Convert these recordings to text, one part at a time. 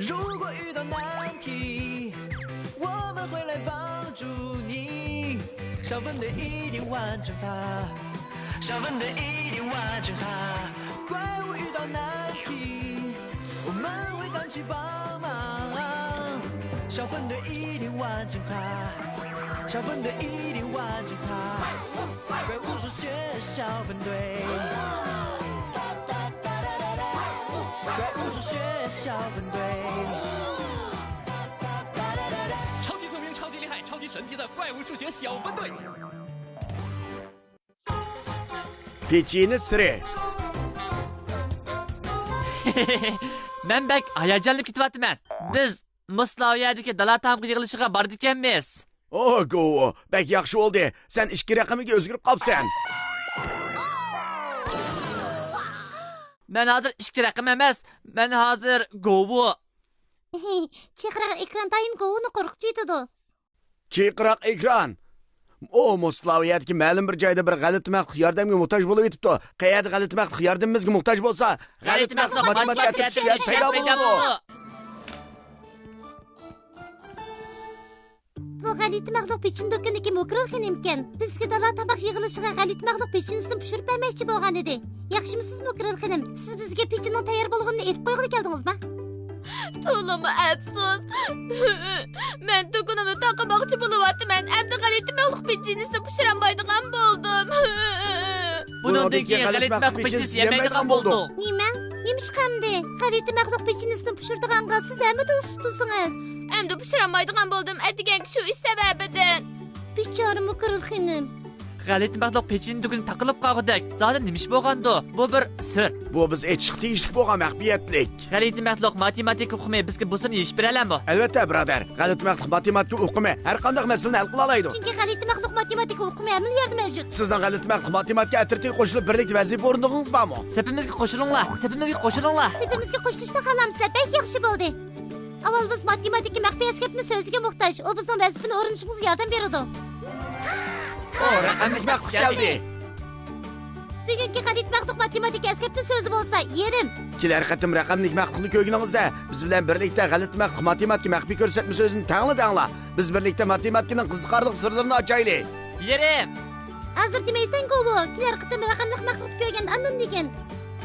如果遇到难题，我们会来帮助你。小分队一定完成它，小分队一定完成它。怪物遇到难题，我们会赶去帮忙。小分队一定完成它，小分队一定完成它。怪物数学小分队，怪物数学小分队。超级聪明，超级厉害，超级神奇的怪物数学小分队。Pechini siri. Men bek hayajonlanib ketyapman. Biz Muslaviyadagi dala tamg'i yig'ilishiga bordik ekanmiz. Go. Bek yaxshi oldu. Sen 2 raqamiga o'zgarib qolsan. Men hozir 2 raqam emas. Men hozir Govu. Chaqiraq ekran doim Govuni qo'rqitadi. Chaqiraq ekran. Muslaviyadagi ma'lum bir joyda bir g'alati maxluq yordamga muhtoj bo'lib yetibdi. Qayerda g'alati maxluq yordamimizga muhtoj bo'lsa, g'alati maxluq matematika paydo bo'ladi. Bu g'alati maxluq pechin do'konidagi Mokril xonimkan. Bizga dala tamoq yig'ilishiga g'alati maxluq pechinisini pishirib bermoqchi bo'lgan edi. Yaxshimisiz Mokril xonim? Siz bizga pechinning tayyor bo'lganini aytib qo'yg'ili keldingizmi? To'limi afsus. Men do'konimni taqamoqchi bo'lyapman. Endi g'alati maxluq pechinisini pishirolmaydigan bo'ldim. Bundan keyin g'alati maxluq pechinisi yemaydigan bo'ldi. Nima? Nimishqamdi? G'alati maxluq pechinisini pishirdiganga siz hamda ustusiz. Endi pishirolmaydigan bo'ldim. Aytgan shu ish sababidan. Bechora Mokril xonim. G'alati maxluq pechin do'koni taqilib qolgandak. Zoda nimish bo'lgandi? Bu bir sir. Bu biz aytishga tegishli bo'lgan maxfiyatlik. G'alati maxluq matematika o'qimi bizga busini yeyish beralanmi? Albatta, birodar. G'alati maxluq matematika o'qimi har qanday masalani hal qila oladi. Chunki g'alati maxluq matematika o'qimi hamma yerda mavjud. Sizning g'alati maxluq matematika atritiga qo'shilib birlikda vazifa o'rnadingiz bormi? Sepimizga qo'shilinglar. Sepimizga qo'shilinglar. Sepimizga qo'shilishni xohlamsizlar. Bek yaxshi bo'ldi. Avval biz matematika maxfiy askatni so'ziga muhtoj. O bizning vazifani o'rnashimizga yordam beradi. Raqamlik maxluq keldi. Bugungi g'alati maxluq matematika askatni so'zi bo'lsa, yerim. Kelar qatim raqamlik maxluqni ko'rganingizda biz bilan birlikda g'alati maxluq matematika maxfiy ko'rsatma so'zini tangla. Biz birlikda matematikaning qiziqarli sirlarini ochaylik. Yerim. Hozir demaysan Govu. Kelar qatim raqamlik maxluq ko'rganda andin degan.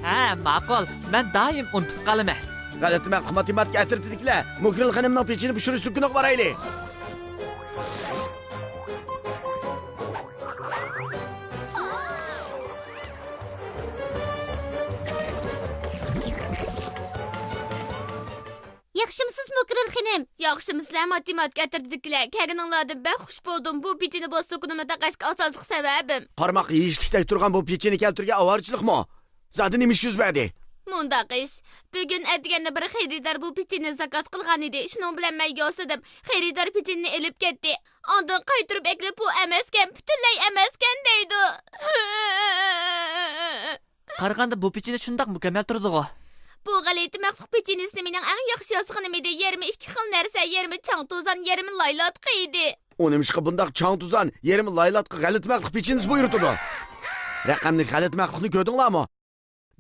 Ha, ma'qul. Men doim unutib qolaman. G'alati maxluq matematika atritidagilar Mokril xonimning pechini pishirish do'koniga boraylik. Yaxshimisiz Mokril xonim? Yaxshimisiz matematika atritidagilar. Kelganinglardan ben xush bo'ldim. Bu pechini bo'z do'konimda taqashga asosli sababim. Qarmoq yeyishlikda turgan bu pechini keltirgan avorchilikmi? Zodi nima ish yuz berdi? Mundaq ish. Bugun atganda bir xaridor bu pechini zakaz qilgan edi. Shuning bilan men yo'sidim. Xaridor pechini elib ketdi. Ondan qaytirib eklab bu emaskan, butunlay emaskan deydi. Qaraganda bu pechini shundoq mukammal turdi-ku. Bu g'alati maxluq pechinisini mening eng yaxshi yozganim edi. 22 xil narsa, 20 chang to'zan, 20 laylatqa edi. O nimishqa bundaq chang tuzan, 20 laylatqa g'alati maxluq pechinis buyurtdi. Raqamlik g'alati maxluqni ko'rdinglarmi?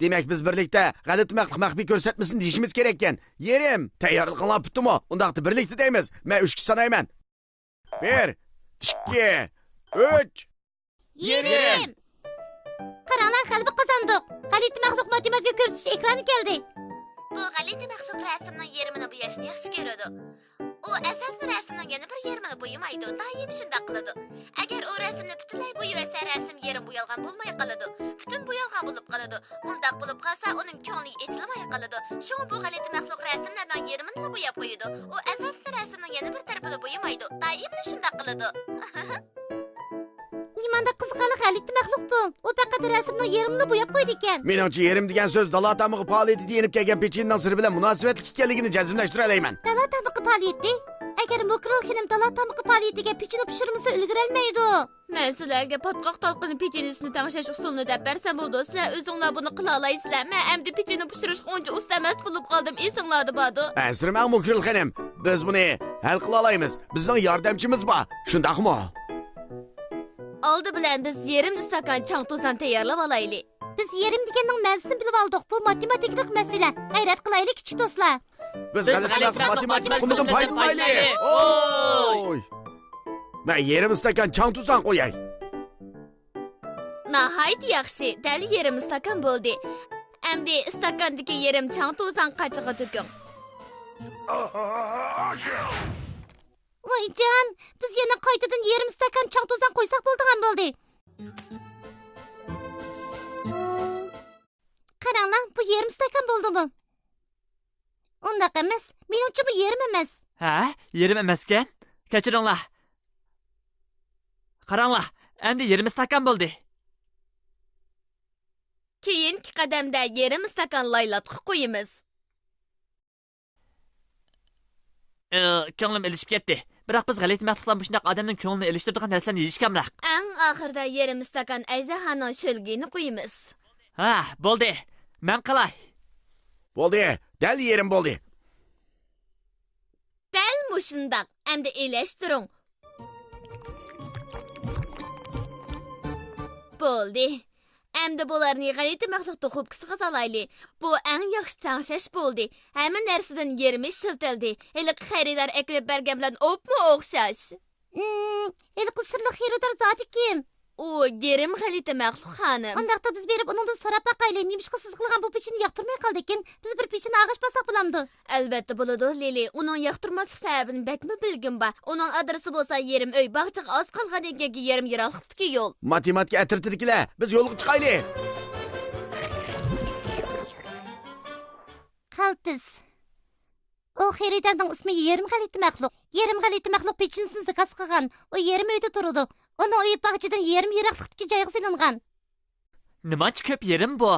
Demak biz birlikda g'alati maxluq maxfiy ko'rsatmasini deyishimiz kerak ekan. Yerim, tayyorlig'inglar bitdimi? Undaqda birlikda deymiz. Men 3 sanayman. 1 2 3 Yerim. Qaranglar, g'alaba qozondik. G'alati maxluq matematika ko'rsatish ekrani keldi. Bu g'alati maxluq rasmning yerimini bo'yashni yaxshi ko'radi. U asosiy rasmning yana bir yerimini bo'yamaydi. Doim shunday qiladi. Agar u rasmni butunlay bo'yasa, rasm yerim bo'yalgan bo'lmay qoladi. Butun bo'yalgan bo'lib qoladi. Undaq bo'lib qolsa, uning ko'ngli echilmay qoladi. Shu bu g'alati maxluq rasmlarning yerimini bo'yab qo'yadi. U asosiy rasmning yana bir tarafini bo'yamaydi. Doim shunday qiladi. Nimanda qiziqarli g'alati maxluq bu. U faqat rasmning yerimini bo'yab qo'ydi ekan. Meningcha yerim degan so'z dala tamog'i faoliyati deyilib kelgan pechinning siri bilan munosabatli ekanligini jazmlashtira olaman. Dala tamog'i faoliyati? Agar Mokril xonim dala tamog'i faoliyatiga pechini pishirmasa ulgurolmaydi. Men sizlarga potqoq talqini pechinisini tangshash usulini deb bersam bo'ldi. Sizlar o'zinglar buni qila olasizlar. Men endi pechini pishirish uncha usta emas bo'lib qoldim. Esinglarda bordi. Asirman Mokril xonim. Biz buni hal qila olamiz. Bizning yordamchimiz bor. Shundaqmi? Oldi bilan biz yerim stakan chang to'zan tayyorlab olaylik. Biz yerim deganning ma'nosini bilib oldik. Bu matematiklik masala. Hayrat qilaylik kichik do'stlar. Biz g'alati matematik tuxumidan foydalanaylik. Oy! Men yarim stakan chang tuzan qo'yay. Nahayt yaxshi, dal yarim stakan bo'ldi. Endi stakandagi yarim chang tuzan qachiga to'king. Voy jon, biz yana qaytadan yarim stakan chang tuzan qo'ysak bo'ldigan bo'ldi. Qaranglar, bu yarim stakan bo'ldimi? Undaq emas, menimcha bu yarim emas. Ha, yerim emaskan? Kechiringlar. Qaranglar, endi yerim stakan bo'ldi. Keyingi qadamda yarim stakan laylatqi qo'yamiz. Ko'nglim ilishib ketdi. Biroq biz g'alati mahluqlar shunday odamning ko'nglini ilishtiradigan narsalarni yeyishkamroq. Eng oxirida yarim stakan ajdahaning shulgini qo'yamiz. Ha, bo'ldi. Men qalay. Bo'ldi, dal yerim bo'ldi. Dal mushundaq, endi elashtiring. Bo'ldi. Endi bularni g'alati mahluq to'qibkisiga solayli. Bu eng yaxshi tangshash bo'ldi. Hamma narsadan yerimi shiltildi. Iliq xaridor eklib bergan bilan opmi o'xshash. Iliq sirli xaridor zoti kim? U yerim g'alati mahluq xonim. Undaqda biz berib uningdan so'rab baqayli. Nimishqa siz qilgan bu pechini yoqtirmay qoldi ekan. Biz bir pechini ag'ish basak bo'lamdi. Albatta bo'ladi, Lili. Uning yoqtirmaslik sababini bakmi bilgin ba. Uning adresi bo'lsa yerim uy bog'chaga oz qolgan ekanki yerim yiroqlikdagi yo'l. Matematika atirtidikilar, biz yo'lga chiqaylik. Qaltis. O xaridorning ismi yerim g'alati mahluq. Yerim g'alati mahluq pechinisini zakaz qilgan. O yerim uyda turadi. Uni uy bog'chadan yerim yiroqlikdagi joyga silingan. Nimachi ko'p yerim bu?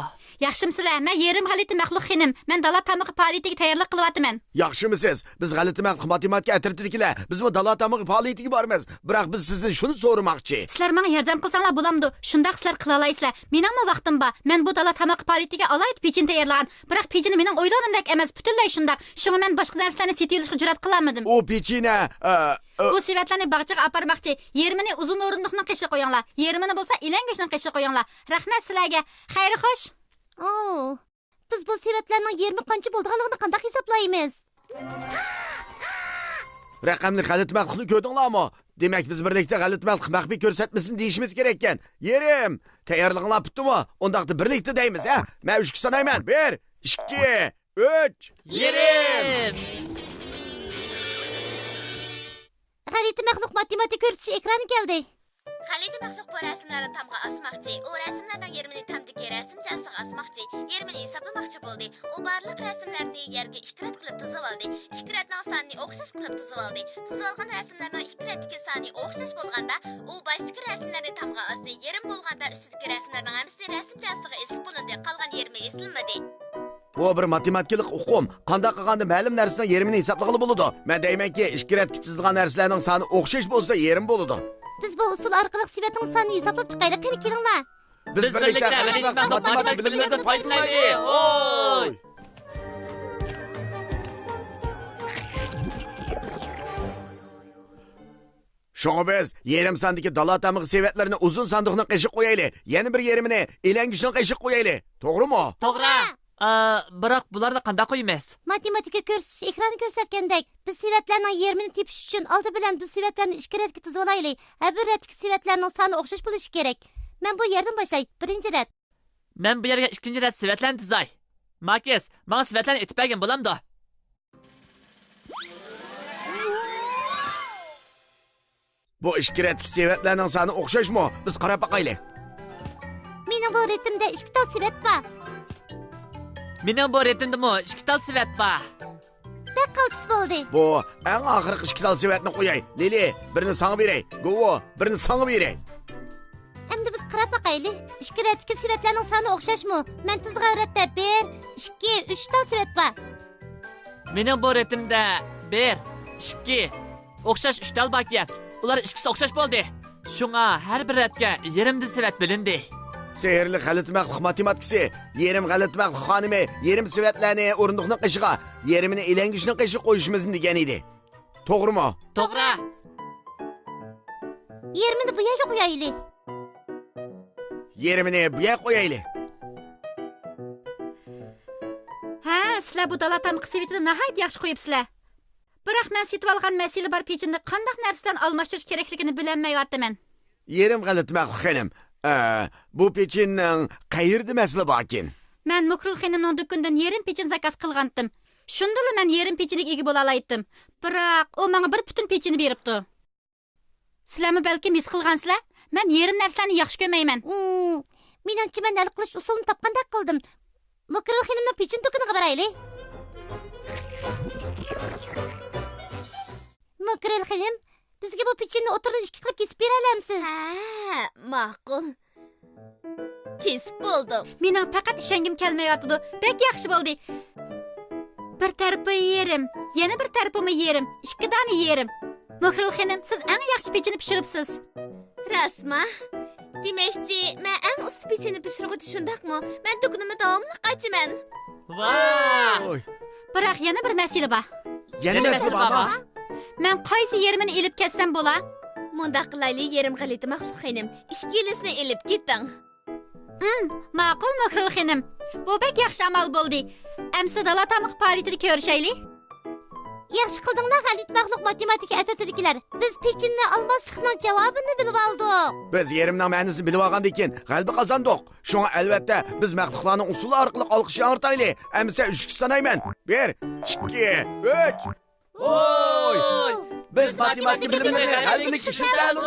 Yaxshimsizlar? Men yerim g'alati mahluq xinim. Men dala tamog'i faoliyatiga tayyorlik qilyapman. Yaxshimisiz? Biz g'alati mahluq matematika atirtidikilar, bizmi dala tamog'i faoliyatiga boramiz. Biroq biz sizdan shuni so'ramoqchi. Sizlar menga yordam qilsanglar bo'lamdi. Shundaq sizlar qila olasizlar. Meningmi vaqtim bor. Men bu dala tamog'i faoliyatiga alayit pechin tayyorlagan. Biroq pechini mening o'ylanimdek emas, butunlay shundaq. Shunga men boshqa narsalarni setib jur'at qilolmadim. O pechina Bu sivatlarni bog'chaga aparmoqchi. Yerimini uzun o'rindiqning qishi qo'yinglar. Yerimini bo'lsa ilangishning qishi qo'yinglar. Rahmat sizlarga. Xayr xo'sh. Biz bu sivatlarning yermi qancha bo'lganligini qanday hisoblaymiz? Raqamli g'alati mahluqni ko'rdinglarmi? Demak biz birlikda g'alati mahluq maxfiy ko'rsatmasini deyishimiz kerak ekan. Yerim, tayyorlig'inglar bitdimi? Undaqda birlikda deymiz, ha? Men 3 sanayman. 1, 2, 3. Yerim! G'alati mahluq matematik ko'rsatish ekrani keldi. G'alati mahluq bu rasmlarni tamga asmoqchi. U rasmlardan yerimini tamdagi rasm jasiga asmoqchi. Yerimini hisoblamoqchi bo'ldi. U barliq rasmlarni yerga 2 rat qilib tizib oldi. 2 ratning sonini o'xshash qilib tizib oldi. Tizib olgan rasmlarning 2 ratdagi soni o'xshash bo'lganda, u boshqa rasmlarni tamga asdi. Yerim bo'lganda ustidagi rasmlarning hammasi rasm jasiga esib bo'lindi. Qolgan yerimi esilmadi. Bu bir matematikalik uqum. Qanday qilganda ma'lum narsaning yerimini hisoblag'ili bo'ladi. Men deymanki, 2 ratga chizilgan narsalarning soni o'xshash bo'lsa, yerim bo'ladi. Biz bu usul orqali sifatning sonini hisoblab chiqaylik. Qani kelinglar. Biz birlikda g'alati mahluq matematik bilimlaridan foydalanaylik. Oy! Şoňa biz yerim sandagi dala tamyg'i sevatlarini uzun sandiqni qiyshiq qo'yaylik. Yana bir yerimini elangishni qiyshiq qo'yaylik. To'g'rimi? To'g'ri. Biroq bularni qanday qo'yamiz? Matematika ko'rsatish ekrani ko'rsatgandek, biz sifatlarning yerimini tepish uchun oldi bilan biz sifatlarni 2 ratga tizib olaylik. Bir ratdagi sifatlarning soni o'xshash bo'lishi kerak. Men bu yerdan boshlay. 1-rat. Men bu yerga 2-rat sifatlarni tizay. Markes, menga sifatlarni aytib bergan bo'lamdi. Bu 2 ratdagi sifatlarning soni o'xshashmi? Biz qarab boqaylik. Mening bu ritmda 2 tal sivat bor. Mening bu ritmdami 2 tal sifat bor. Bak qaltis bo'ldi. Bu eng oxirgi 2 tal sifatni qo'yay. Lili, birini sana beray. Govo, birini sana beray. Endi biz qarab boqaylik. 2 ratdagi sifatlarning soni o'xshashmi? Men tizgan ratda 1, 2, 3 tal sivat bor. Mening bu ritmda 1, 2 o'xshash 3 tal bor ekan. Ular ikkisi o'xshash bo'ldi. Shunga har bir ratga yerimda sivat bilindi. Sehrli g'alati mahluq matematikasi, yerim g'alati mahluq xonimi, yerim sifatlarni o'rindiqning qishiga, yerimini elangishning qishi qo'yishimizni degan edi. To'g'rimi? To'g'ri. Yerimini bu yerga qo'yaylik. Yerimini bu yerga qo'yaylik. Ha, sizlar bu dala tamqi sevitini nihoyat yaxshi qo'yibsizlar. Biroq men setib olgan masala bor pechinni qanday narsadan almashtirish kerakligini bilmayapman. Yerim g'alitmaqli xonim. Bu pechinning qayerda masala borkin? Men Mukril xonimning do'kondan yerim pechin zakaz qilgandim. Shundala men yerim pechiniga ega bo'la oldim. Biroq u menga bir butun pechini beribdi. Sizlarmi balki mis qilgansizlar? Men yerim narsalarni yaxshi ko'rmayman. Menimcha men hal qilish usulini topgandek qildim. Mukril xonimning pechin do'koniga boraylik. Mukril xonim, bizga bu pechinni o'tirib ikki qilib kesib bera olamsiz? Ha, ma'qul. Kesib bo'ldim. Mening faqat ishongim kelmayotdi. Bek yaxshi bo'ldi. Bir tarafi yerim, yana bir tarafimi yerim, ikki dona yerim. Mukril xonim, siz eng yaxshi pechini pishiribsiz. Rasma. Demakchi, men eng usti pechini pishiruvchi shundaqmi? Men do'konimda davomli qachiman. Voy! Biroq yana bir masala bor. Yana masala bormi? Men qaysi yerimini elib ketsam bo'la? Mundaq qilaylik, yerim g'alati maxluq xonim. Ikkilisini elib keting. Ma'qul Mukril xonim. Bu bek yaxshi amal bo'ldi. Amsa dala tamq faoliyatini ko'rishaylik. Yaxshi qildinglar Xalit maxluq matematika atatidikilar. Biz pechinni olmaslikning javobini bilib oldik. Biz yerimning ma'nosini bilib olgandan keyin g'alaba qozondik. Shunga albatta biz maxluqlarning usuli orqali olqish yangrtaylik. Amsa 3 sanayman. 1, 2, 3. Oy! Biz matematika bilimlarini g'alabalik ishlatamiz.